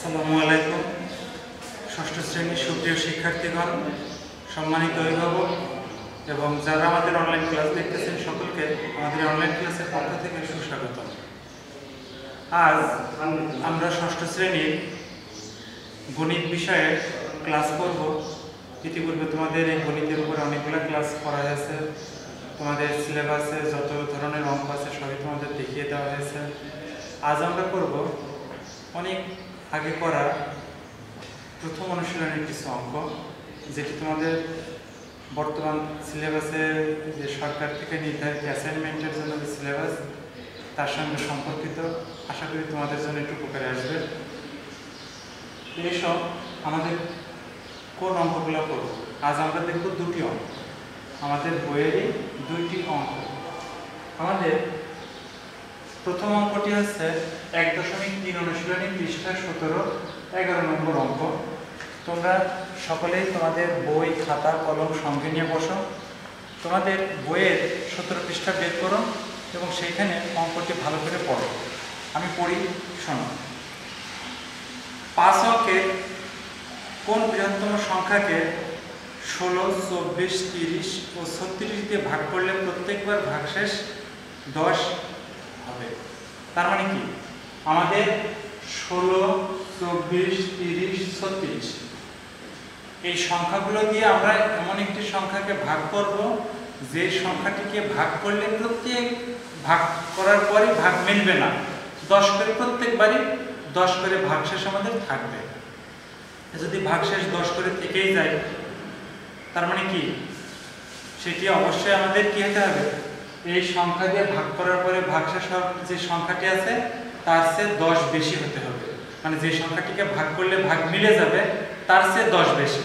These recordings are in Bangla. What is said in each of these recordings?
আসসালামু আলাইকুম। ষষ্ঠ শ্রেণীর সুপ্রিয় শিক্ষার্থীগণ, সম্মানিত অভিভাবক এবং যারা আমাদের অনলাইন ক্লাস দেখতেছেন সকলকে আমাদের অনলাইন ক্লাসের পক্ষ থেকে সুস্বাগত। আজ আমরা ষষ্ঠ শ্রেণীর গণিত বিষয়ে ক্লাস করব। ইতিপূর্বে তোমাদের এই গণিতের উপরে অনেকগুলো ক্লাস করা হয়েছে। তোমাদের সিলেবাসে যত ধরনের অঙ্ক আছে সবই তোমাদের দেখিয়ে দেওয়া হয়েছে। আজ আমরা করব অনেক আগে করা প্রথম অনুশীলনের কিছু অঙ্ক, যেটি তোমাদের বর্তমান সিলেবাসে যে সরকার থেকে নির্ধারিত অ্যাসাইনমেন্টের জন্য যে সিলেবাস তার সঙ্গে সম্পর্কিত। আশা করি তোমাদের জন্য একটু উপকারে আসবে। এইসব আমাদের কোন অঙ্কগুলো করব? আজ আমরা দেখব দুটি অঙ্ক, আমাদের বইয়েরই দুইটি অঙ্ক। আমাদের প্রথম অঙ্কটি হচ্ছে 1.3 অনুশীলনী পৃষ্ঠা 17-11 নম্বর অঙ্ক। তোমরা সকলেই তোমাদের বই খাতা কলম সঙ্গে নিয়ে বসো। তোমাদের বইয়ের 17 পৃষ্ঠা বের করো এবং সেইখানে অঙ্কটি ভালো করে পড়ো। আমি পড়ি, শোনো। 5 অঙ্কের কোন বৃহত্তম সংখ্যাকে 16, 24, 30 ও 36 দিয়ে ভাগ করলে প্রত্যেকবার ভাগশেষ 10 হবে? তার মানে কি, আমাদের 16, 24, 30, 36 এই সংখ্যাগুলো দিয়ে আমরা এমন একটি সংখ্যাকে ভাগ করব যে সংখ্যাটিকে ভাগ করলে প্রত্যেক ভাগ করার পরে ভাগ মিলবে না, 10 করে প্রত্যেকবারই 10 করে ভাগশেষ আমাদের থাকবে। যদি ভাগশেষ 10 করে থেকেই যায় তার মানে কি, সেটি অবশ্যই আমাদের কি হতে হবে, এই সংখ্যা দিয়ে ভাগ করার পরে ভাগশেষ যে সংখ্যাটি আছে তার চেয়ে 10 বেশি হতে হবে। মানে যে সংখ্যাটিকে ভাগ করলে ভাগ মিলে যাবে তার চেয়ে 10 বেশি।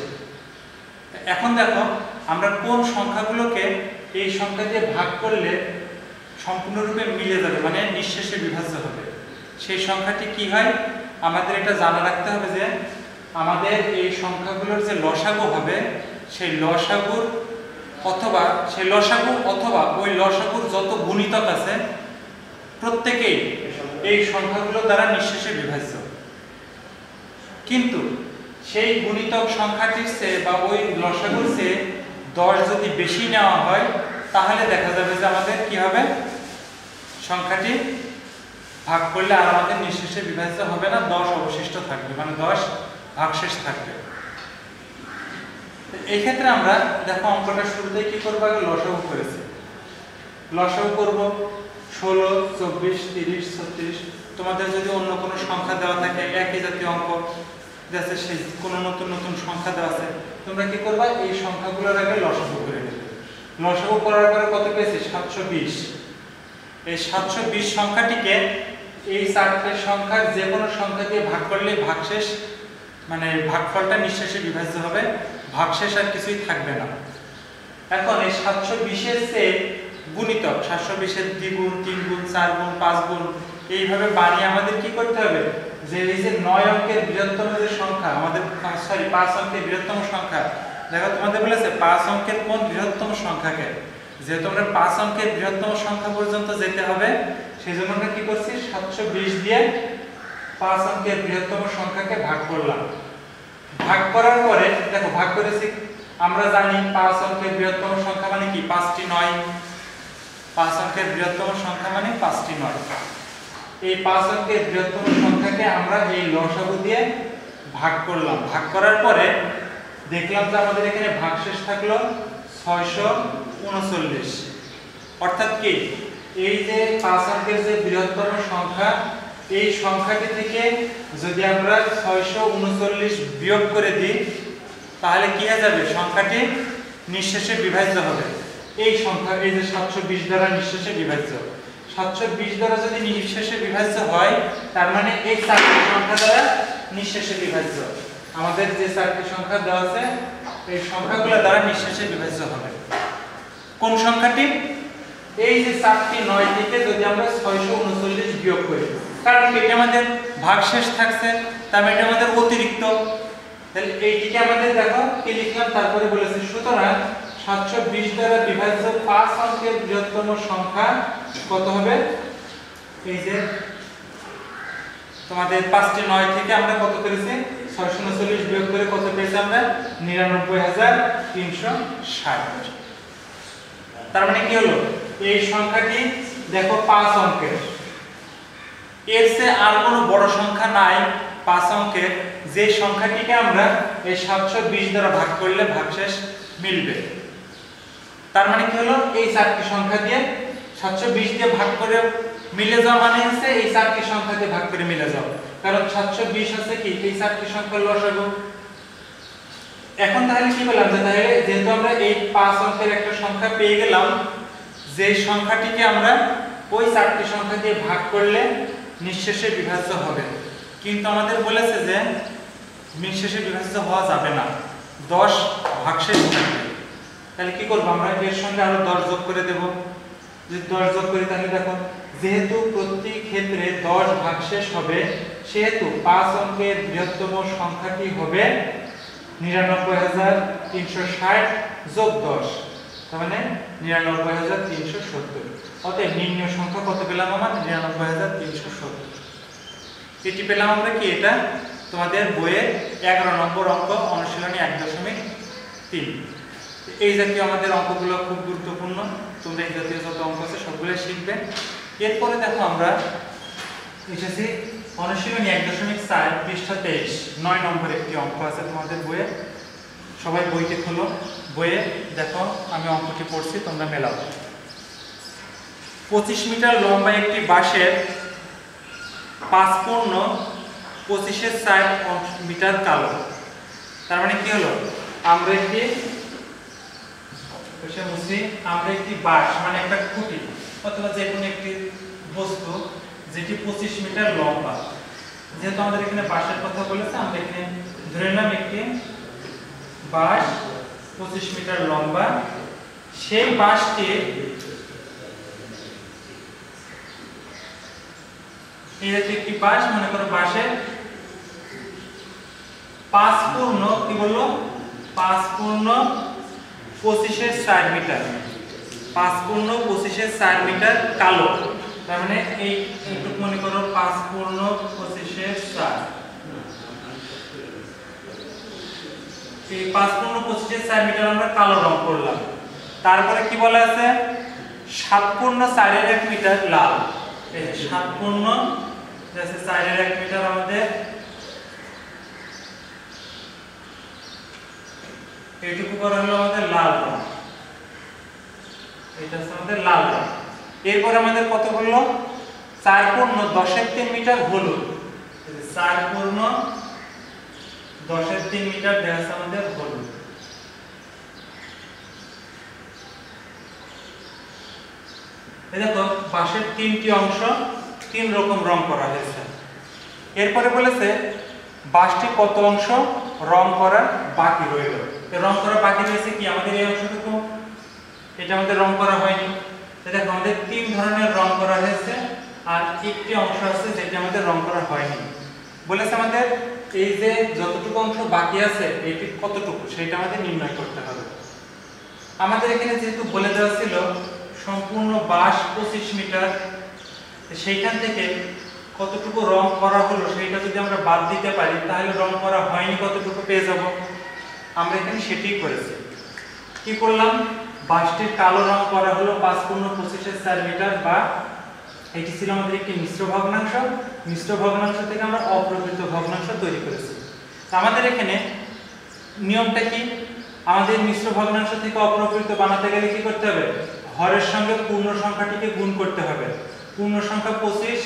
এখন দেখো আমরা কোন সংখ্যাগুলোকে এই সংখ্যা দিয়ে ভাগ করলে সম্পূর্ণরূপে মিলে যাবে, মানে নিঃশেষে বিভাজ্য হবে, সেই সংখ্যাটি কি হয় আমাদের এটা জানা রাখতে হবে যে আমাদের এই সংখ্যাগুলোর যে লসাগু হবে সেই লসাগুর অথবা ওই লসাগুর যত গুণিতক আছে প্রত্যেকেই এই সংখ্যাগুলো দ্বারা নিঃশেষে বিভাজ্য। কিন্তু সেই গুণিতক সংখ্যাটির চেয়ে বা ওই লসাগুর চেয়ে 10 যদি বেশি নেওয়া হয় তাহলে দেখা যাবে যে আমাদের কি হবে, সংখ্যাটি ভাগ করলে আর আমাদের নিঃশেষে বিভাজ্য হবে না, 10 অবশিষ্ট থাকবে, মানে 10 ভাগশেষ থাকবে। এই ক্ষেত্রে আমরা দেখো অঙ্কটা শুরুতে কি করব, আগে লসাগু করেছি। লসাগু করব 16, 24, 30, 36। তোমাদের যদি অন্য কোনো সংখ্যা দেওয়া থাকে একই জাতীয় অঙ্ক যাচ্ছে, সেই কোনো নতুন সংখ্যা দেওয়া আছে, তোমরা কি করবা, এই সংখ্যাগুলোর আগে লসাগু করে নেবে। লসাগু করার পরে কত পেয়েছি, 720। এই 720 সংখ্যাটিকে এই চারটে সংখ্যার যে কোনো সংখ্যা দিয়ে ভাগ করলে ভাগশেষ মানে ভাগফলটা নিঃশেষে বিভাজ্য হবে, ভাগশেষ আর কিছুই থাকবে না। এখন এই 720 এর চেয়ে গুণিতক 720 এর দ্বিগুণ, 3 গুণ, 4 গুণ, 5 গুণ এইভাবে বানিয়ে আমাদের কি করতে হবে, যে এই যে 9 অঙ্কের বৃহত্তম যে সংখ্যা আমাদের 5 অঙ্কের বৃহত্তম সংখ্যা, দেখো তোমাদের বলেছে 5 অঙ্কের কোন বৃহত্তম সংখ্যাকে, যেহেতু আমরা 5 অঙ্কের বৃহত্তম সংখ্যা পর্যন্ত যেতে হবে সেজন্য আমরা কি করছি, 720 দিয়ে 5 অঙ্কের বৃহত্তম সংখ্যাকে ভাগ করলাম। ভাগ করার পরে দেখো ভাগ করেছি, আমরা জানি 5 অঙ্কের বৃহত্তম সংখ্যা মানে কি, 5টি 9। 5 অঙ্কের বৃহত্তম সংখ্যা মানে 5টি 9। এই 5 অঙ্কের বৃহত্তম সংখ্যাকে আমরা এই লসাগু দিয়ে ভাগ করলাম। ভাগ করার পরে দেখলাম যে আমাদের এখানে ভাগশেষ থাকলো 639। অর্থাৎ কি, এই যে 5 অঙ্কের যে বৃহত্তম সংখ্যা, এই সংখ্যাটি থেকে যদি আমরা 639 বিয়োগ করে দিই তাহলে কি হয়ে যাবে, সংখ্যাটি নিঃশেষে বিভাজ্য হবে। এই সংখ্যা এই যে 720 দ্বারা নিঃশেষে বিভাজ্য, 720 দ্বারা যদি নিঃশেষে বিভাজ্য হয় তার মানে এই চারটি সংখ্যা দ্বারা নিঃশেষে বিভাজ্য। আমাদের যে চারটি সংখ্যা দেওয়া আছে এই সংখ্যাগুলো দ্বারা নিঃশেষে বিভাজ্য হবে। কোন সংখ্যাটি, এই যে 4টি 9 থেকে যদি আমরা 639 বিয়োগ করি, কারণ এটা আমাদের ভাগশেষ থাকছে, তার মানে এটা আমাদের অতিরিক্ত, তাহলে এইটিকে আমাদের দেখো কি লিখলাম, তারপরে বলেছে সুতরাং 720 দ্বারা বিভাজ্য 5 অঙ্কের বৃহত্তম সংখ্যা কত হবে, এই যে তোমাদের 5টি 9 থেকে আমরা কত করেছি 639 বিয়োগ করে কত পেয়েছি আমরা 99360। তার মানে কি হলো এই সংখ্যাটি দেখো 5 অঙ্কের, এর চেয়ে আর কোনো বড় সংখ্যা নাই 5 অঙ্কের, যে সংখ্যাটিকে আমরা এই 720 দ্বারা ভাগ করলে ভাগশেষ মিলবে। তার মানে কি হলো এই 4টি সংখ্যা দিয়ে 720 দিয়ে ভাগ করে মিলে যাওয়া মানে হচ্ছে এই 4টি সংখ্যা দিয়ে ভাগ করে মিলে যাওয়া, কারণ 720 হচ্ছে কি এই 4টি সংখ্যার লসাগু। এখন তাহলে কি বললাম যে তাহলে যেহেতু আমরা এই 5 অঙ্কের একটা সংখ্যা পেয়ে গেলাম, যে সংখ্যাটিকে আমরা ওই 4টি সংখ্যা দিয়ে ভাগ করলে নিঃশেষে বিভাজ্য হবে, কিন্তু আমাদের বলেছে যে নিঃশেষে বিভাজ্য হওয়া যাবে না, 10 ভাগশেষ থাকবে। তাহলে কি করব আমরা এর সঙ্গে আরো 10 যোগ করে দেব। যদি 10 যোগ করি তাহলে দেখো যেহেতু প্রতি ক্ষেত্রে 10 ভাগশেষ হবে, সেহেতু 5 অঙ্কের বৃহত্তম সংখ্যাটি হবে 99360 যোগ 10, তার মানে 99370। অতএব নিম্ন সংখ্যা কত পেলাম আমরা 99370। এটি পেলাম আমরা কি এটা তোমাদের বইয়ে 11 নম্বর অঙ্ক অনুশীলনী 1.3। এই জাতীয় আমাদের অঙ্কগুলো খুব গুরুত্বপূর্ণ, তোমরা এই জাতীয় যত অঙ্ক আছে সবগুলো শিখবে। এরপরে দেখো আমরা এসেছি অনুশীলনী 1.4 পৃষ্ঠা 23, 9 নম্বর একটি অঙ্ক আছে তোমাদের বইয়ে। সবাই বইটি খোলো, বইয়ে দেখো আমি অঙ্কটি পড়ছি, তোমরা মেলাও। 25 মিটার লম্বা একটি বাঁশের 5 পূর্ণ 25-এর 4 মিটার কালো। তার মানে কি হলো আমরা একটি বাঁশ মানে একটা খুঁটি অথবা যে কোনো একটি বস্তু যেটি 25 মিটার লম্বা, যেহেতু আমাদের এখানে বাঁশের কথা বলেছে আমরা এখানে ধরে নিলাম একটি বাঁশ 25 মিটার লম্বা। সেই বাঁশটি এই যে একটি বাঁশ মনে করো বাঁশের 5 পূর্ণ কি বললো 5 পূর্ণ 25-এর 4 মিটার, 5 পূর্ণ 25-এর 4 মিটার কালো। তার মানে এই একটু মনে করো 5 পূর্ণ 25-এর 4, এই 5 পূর্ণ 25-এর 4 মিটার আমরা কালো রং করলাম। তারপরে কি বলা আছে 7 পূর্ণ 4-এর 1 মিটার লাল। এই 7 পূর্ণ 4-এর 1 মিটার আমাদের এইটুকু করা হলো আমাদের লাল রং, এটা হচ্ছে আমাদের লাল রং। এরপর আমাদের কত হলো 4 পূর্ণ 10-এর 3 মিটার হলুদ, 4 পূর্ণ 10-এর 3 মিটার দেখাচ্ছে আমাদের হলুদ। এই দেখো বাঁশের 3টি অংশ 3 রকম রং করা হয়েছে। এরপরে বলেছে বাঁশটি কত অংশ রং করা বাকি রইল। রং করা বাকি রয়েছে কি আমাদের এই অংশটুকু, এটা আমাদের রং করা হয়নি। দেখো আমাদের 3 ধরনের রং করা হয়েছে আর একটি অংশ আছে যেটা আমাদের রং করা হয়নি। বলেছে আমাদের এই যে যতটুকু অংশ বাকি আছে এটি কতটুকু সেটা আমাদের নির্ণয় করতে হবে। আমাদের এখানে যেহেতু বলে দেওয়া ছিল সম্পূর্ণ বাঁশ 25 মিটার, সেইখান থেকে কতটুকু রং করা হলো সেইটা যদি আমরা বাদ দিতে পারি তাহলে রং করা হয়নি কতটুকু পেয়ে যাব। আমরা এখানে সেটাই করেছি। কি করলাম বাঁশটির কালো রং করা হলো 5 পূর্ণ 25-এর 4 মিটার, বা এটি ছিল আমাদের একটি মিশ্র ভগ্নাংশ। মিশ্র ভগ্নাংশ থেকে আমরা অপ্রকৃত ভগ্নাংশ তৈরি করেছি। আমাদের এখানে নিয়মটা কি, আমাদের মিশ্র ভগ্নাংশ থেকে অপ্রকৃত বানাতে গেলে কি করতে হবে হরের সঙ্গে পূর্ণ সংখ্যাটিকে গুণ করতে হবে। পূর্ণ সংখ্যা 25,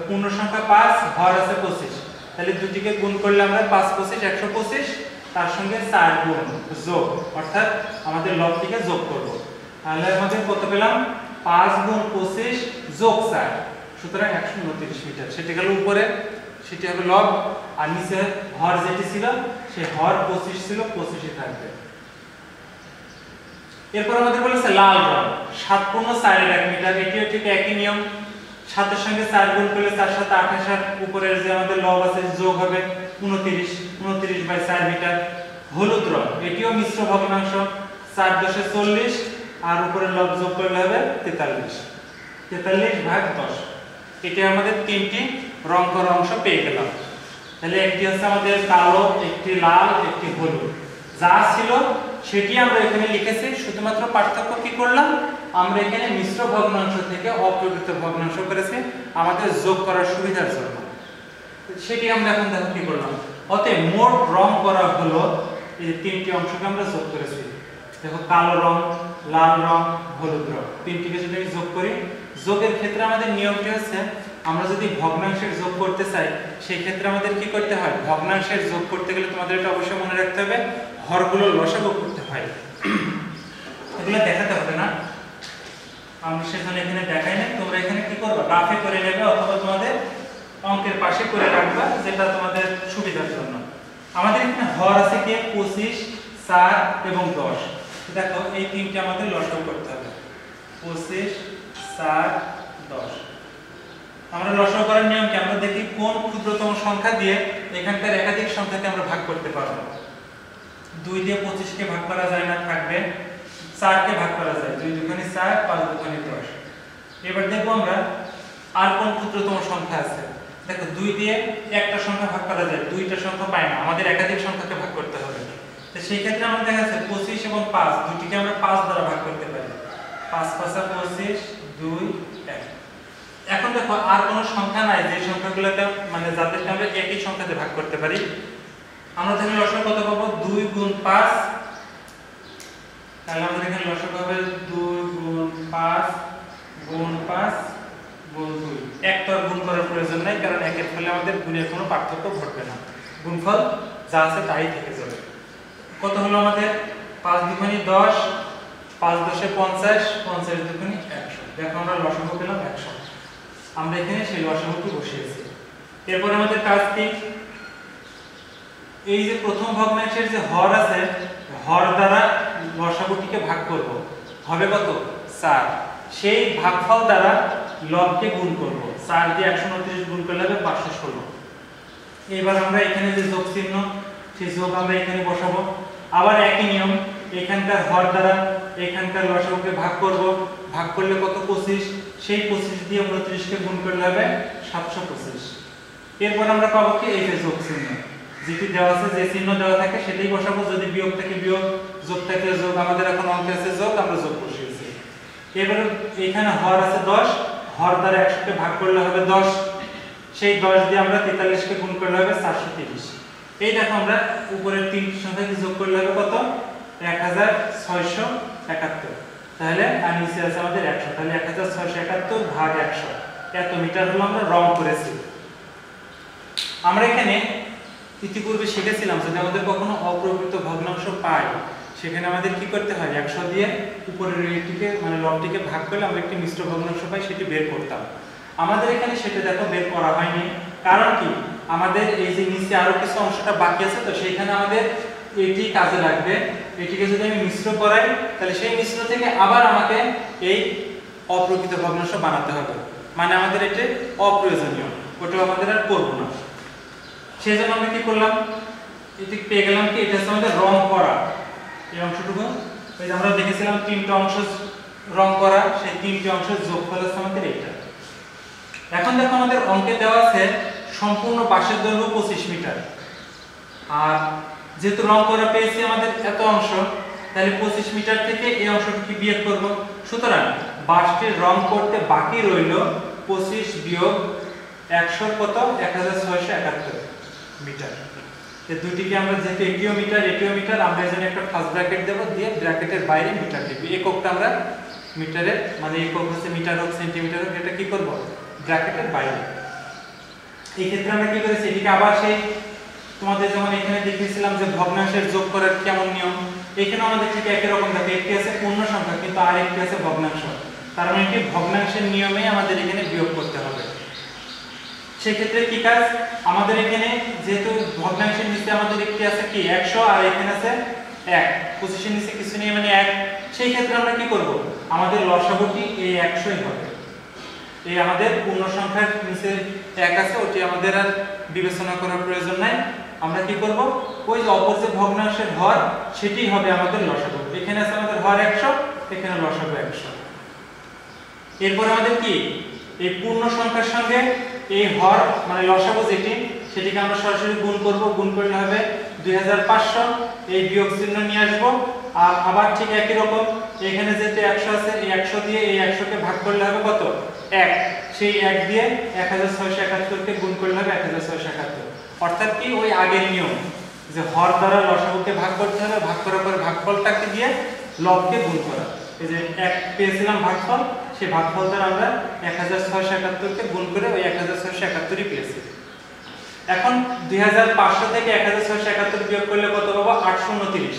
পূর্ণ সংখ্যা 5, হর আছে 25, তাহলে দুটিকে গুণ করলে আমরা 5 25 125, তার সঙ্গে 4 গুণ যোগ, অর্থাৎ আমাদের লবটিকে যোগ করব। তাহলে আমাদের কত পেলাম 5 গুণ 25 যোগ 4, সুতরাং 129 মিটার। সেটি গেল উপরে, সেটি হবে লব, আর নিচে হর যেটি ছিল সেই হর 25 ছিল 25ই থাকবে। এরপর আমাদের বলেছে লাল রং 7 পূর্ণ 4-এর 1 মিটার, এটিও ঠিক একই নিয়ম। 7-এর সঙ্গে 4 গুণ করলে 4 7 28, আর উপরের যে আমাদের লব আছে যোগ হবে 29, 29/4 মিটার। হলুদ রং এটিও মিশ্র ভগ্নাংশ, 4 10 40, আর উপরের লব যোগ করলে হবে 43, 43/10। এটি আমাদের 3টি রং করা অংশ পেয়ে গেলাম। তাহলে একটি হচ্ছে আমাদের কালো, একটি লাল, একটি হলুদ। যা ছিল সেটি আমরা এখানে লিখেছি, শুধুমাত্র পার্থক্য কি করলাম, আমরা এখানে মিশ্র ভগ্নাংশ থেকে অপ্রকৃত ভগ্নাংশ করেছি আমাদের যোগ করার সুবিধার জন্য। সেটি আমরা এখন দেখো কি করলাম। অতএব মোট রং করা হলো এই তিনটি অংশকে আমরা যোগ করেছি। দেখো কালো রং, লাল রং, হলুদ রং, তিনটিকে যদি আমি যোগ করি, যোগের ক্ষেত্রে আমাদের নিয়মটি হচ্ছে আমরা যদি ভগ্নাংশের যোগ করতে চাই সেই ক্ষেত্রে আমাদের কি করতে হয়, ভগ্নাংশের যোগ করতে গেলে তোমাদের এটা অবশ্যই মনে রাখতে হবে হরগুলো লসাগু করতে হয়। এগুলো দেখাতে হবে না, আমরা সেখানে এখানে দেখাই না, তোমরা এখানে কি করবে রাফে করে নেবে অথবা তোমাদের অঙ্কের পাশে করে রাখবা, যেটা তোমাদের সুবিধার জন্য। আমাদের এখানে হর আছে কি 25, 4 এবং 10। দেখো এই তিনটি আমাদের লসাগু করতে হবে, 25, 4, 10। আমরা লসাগু করার নিয়ম কি, আমরা দেখি কোন ক্ষুদ্রতম সংখ্যা দিয়ে এখানকার একাধিক সংখ্যাকে আমরা ভাগ করতে পারবো। 2 দিয়ে 25 কে ভাগ করা যায় না, থাকবে 4 কে ভাগ করা যায়, 2 দুগুণে 4, 5 দুগুণে 10। এবার দেখব আমরা আর কোন ক্ষুদ্রতম সংখ্যা আছে। দেখো 2 দিয়ে একটা সংখ্যা ভাগ করা যায়, দুইটা সংখ্যা পাই না, আমাদের একাধিক সংখ্যাকে ভাগ করতে হবে। তো সেই ক্ষেত্রে আমাদের দেখা যাচ্ছে 25 এবং 5 দুটিকে আমরা 5 দ্বারা ভাগ করতে পারি, 5 5 25, 2 1। এখন দেখো আর কোন সংখ্যা নাই যে সংখ্যাগুলোকে মানে যাদেরকে আমরা একই সংখ্যাতে ভাগ করতে পারি। আমরা তাহলে লসাগু কত পাবো, 2 গুণ 5, তাহলে আমাদের এখানে লসাগু হবে 2 গুণ 5 গুণ 5 গুণ 2। এক তো আর গুণ করার প্রয়োজন নাই, কারণ একের ফলে আমাদের গুণের কোনো পার্থক্য ঘটবে না, গুণফল যা আছে তাই থেকে যাবে। কত হলো আমাদের, 5 দুগুণে 10, 5 10 50, 50 দুগুণে 100। দেখো আমরা লসাগু পেলাম 100। আমরা এখানে সেই লসাগুটি বসিয়েছি। এরপর আমাদের কাজ কি, এই যে প্রথম ভগ্নাংশের যে হর আছে, হর দ্বারা লসাগুটিকে ভাগ করব, হবে কত 4। সেই ভাগফল দ্বারা লবকে গুণ করব, 4 দিয়ে 129 গুণ করলে হবে 516। এবার আমরা এখানে যে যোগ চিহ্ন, সেই যোগ আমরা এখানে বসাবো। আবার একই নিয়ম, এখানকার হর দ্বারা এখানকার লসাগুকে ভাগ করব, ভাগ করলে কত 25, সেই 25 দিয়ে 29 কে গুণ করলে হবে 725। এরপর আমরা পাবো কি, এই যে যোগ চিহ্ন, যেটি দেওয়া আছে, যে চিহ্ন দেওয়া থাকে সেটাই বসাবো, যদি বিয়োগ থাকে বিয়োগ, যোগ থাকে যোগ। আমাদের এখন অঙ্কে আছে যোগ, আমরা যোগ বসিয়েছি। এবারে এখানে হর আছে 10, হর দ্বারা 100 কে ভাগ করলে হবে 10, সেই 10 দিয়ে আমরা 43 কে গুণ করলে হবে 430। এই দেখো আমরা উপরের তিনটি সংখ্যাকে যোগ করলে হবে কত, 1671। তাহলে আর নিচে আছে আমাদের 100, তাহলে 1671 ভাগ 100, এত মিটার হলো আমরা রং করেছি। আমরা এখানে ইতিপূর্বে শিখেছিলাম যদি আমাদের কখনো অপ্রকৃত ভগ্নাংশ পাই, সেখানে আমাদের কি করতে হয়, 100 দিয়ে উপরের এইটিকে মানে লবটিকে ভাগ করলে আমরা একটি মিশ্র ভগ্নাংশ পাই, সেটি বের করতাম। আমাদের এখানে সেটা দেখো বের করা হয়নি, কারণ কি, আমাদের এই যে নিচে আরো কিছু অংশটা বাকি আছে, তো সেইখানে আমাদের এটি কাজে লাগবে। এটিকে যদি আমি মিশ্র করাই, তাহলে সেই মিশ্র থেকে আবার আমাকে এই অপ্রকৃত ভগ্নাংশ বানাতে হবে, মানে আমাদের এটা অপ্রয়োজনীয়, ওটা আমাদের আর করব না। সেজন্য আমরা কি করলাম, এটি পেয়ে গেলাম কি, এটা হচ্ছে আমাদের রং করা এই অংশটুকু। ওই যে আমরা দেখেছিলাম তিনটা অংশ রং করা, সেই তিনটি অংশের যোগফল হচ্ছে আমাদের এটা। এখন দেখো আমাদের অঙ্কে দেওয়া আছে সম্পূর্ণ বাঁশের দৈর্ঘ্য 25 মিটার, আর যেহেতু রং করা পেয়েছি আমাদের এত অংশ, তাহলে 25 মিটার থেকে এই অংশটুকু বিয়োগ করব। সুতরাং বাঁশটির রং করতে বাকি রইল 25 বিয়োগ 100 কত, 1671 মিটার। এই দুটিকে আমরা যেহেতু এটিও মিটার, আমরা এজন্য একটা ফার্স্ট ব্র্যাকেট দেব, দিয়ে ব্র্যাকেটের বাইরে মিটার লিখব। এককটা আমরা মিটারে মানে একক হচ্ছে মিটার হোক সেন্টিমিটার হোক, এটা কি করব, ব্র্যাকেটের বাইরে। এই ক্ষেত্রে আমরা কি করেছি, এটিকে আবার সেই তোমাদের যেমন এখানে দেখিয়েছিলাম যে ভগ্নাংশের যোগ করার কেমন নিয়ম, এখানে আমাদের ঠিক একই রকম দেখো, একটি আছে পূর্ণ সংখ্যা কিন্তু আর একটি আছে ভগ্নাংশ, তার মানে কি ভগ্নাংশের নিয়মে আমাদের এখানে বিয়োগ করতে হবে। সেই ক্ষেত্রে কি কাজ, আমাদের এখানে যেহেতু ভগ্নাংশের নিচে আমাদের একটি আছে কি 100, আর এখানে আছে 1, 25 এর নিচে কিছু নেই মানে 1, সেই ক্ষেত্রে আমরা কি করব, আমাদের লসাগুটি এই 100ই হবে। এই আমাদের পূর্ণ সংখ্যার নিচে 1 আছে, ওটি আমাদের আর বিবেচনা করার প্রয়োজন নাই। আমরা কি করব, ওই যে অপর যে ভগ্নাংশের হর সেটাই হবে আমাদের লসাগু। এখানে আছে আমাদের হর 100, এখানে লসাগু 100। এরপর আমাদের কি, এই পূর্ণ সংখ্যার সঙ্গে এই হর মানে লসাগু যেটি সেটিকে আমরা সরাসরি গুণ করব, গুণ করলে হবে 2500, এই বিয়োগ চিহ্ন নিয়ে আসব। আর আবার ঠিক একই রকম এখানে যেহেতু 100 আছে, এই 100 দিয়ে এই 100 কে ভাগ করলে হবে কত 1, সেই 1 দিয়ে 1671 কে গুণ করলে হবে 1671। অর্থাৎ কি ওই আগের নিয়ম যে হর দ্বারা লসাগুকে ভাগ করতে হবে, ভাগ করার পরে ভাগফলটাকে দিয়ে লবকে গুণ করা। এই যে 1 পেয়েছিলাম ভাগফল, সেই ভাগফল দ্বারা আমরা 1671 কে গুণ করে ওই 1671ই পেয়েছি। এখন 2500 থেকে 1671 বিয়োগ করলে কত পাবো 829।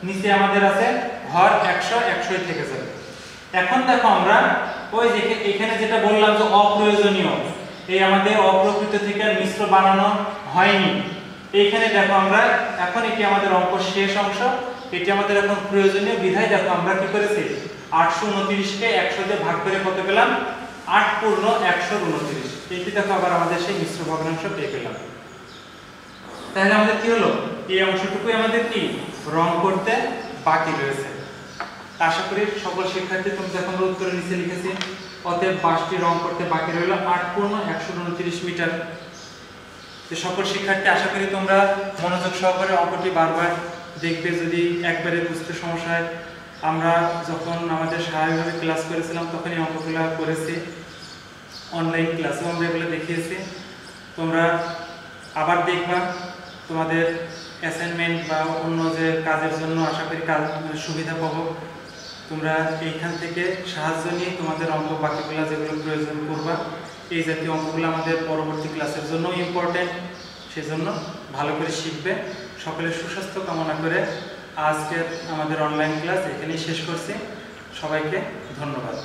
নিচে আমাদের আছে হর 100, 100ই থেকে যাবে। এখন দেখো আমরা ওই যে এখানে যেটা বললাম যে অপ্রয়োজনীয়, এই আমাদের অপ্রকৃত থেকে মিশ্র বানানো হয়নি, এইখানে দেখো আমরা এখন এটি আমাদের অঙ্ক শেষ অংশ, এটি আমাদের এখন প্রয়োজনীয় বিধায় দেখো আমরা কি করেছি 829 কে 100 দিয়ে ভাগ করে কত পেলাম 8 পূর্ণ 129। এইটি দেখো আবার আমাদের সেই মিশ্র ভগ্নাংশ পেয়ে গেলাম। তাহলে আমাদের কি হলো, এই অংশটুকুই আমাদের কি রং করতে বাকি রয়েছে। আশা করি সকল শিক্ষার্থী তোমরা এখন উত্তরে নিচে লিখেছি, অতএব 5টি রং করতে বাকি রইল 8 পূর্ণ 129 মিটার। সকল শিক্ষার্থী আশা করি তোমরা মনোযোগ সহকারে অঙ্কটি বারবার দেখবে, যদি একবারে বুঝতে সমস্যা হয়। আমরা যখন আমাদের স্বাভাবিকভাবে ক্লাস করেছিলাম তখন এই অঙ্কগুলো করেছি, অনলাইন ক্লাসেও আমরা এগুলো দেখিয়েছি। তোমরা আবার দেখবা, তোমাদের অ্যাসাইনমেন্ট বা অন্য যে কাজের জন্য আশা করি কাজ সুবিধা পাবো। তোমরা এইখান থেকে সাহায্য নিয়ে তোমাদের অঙ্ক বাকিগুলো যেগুলো প্রয়োজন করবা, এই জাতীয় অঙ্কগুলো আমাদের পরবর্তী ক্লাসের জন্য ইম্পর্টেন্ট, সেজন্য ভালো করে শিখবে। সকলের সুস্বাস্থ্য কামনা করে আজকের আমাদের অনলাইন ক্লাস এখানেই শেষ করছি। সবাইকে ধন্যবাদ।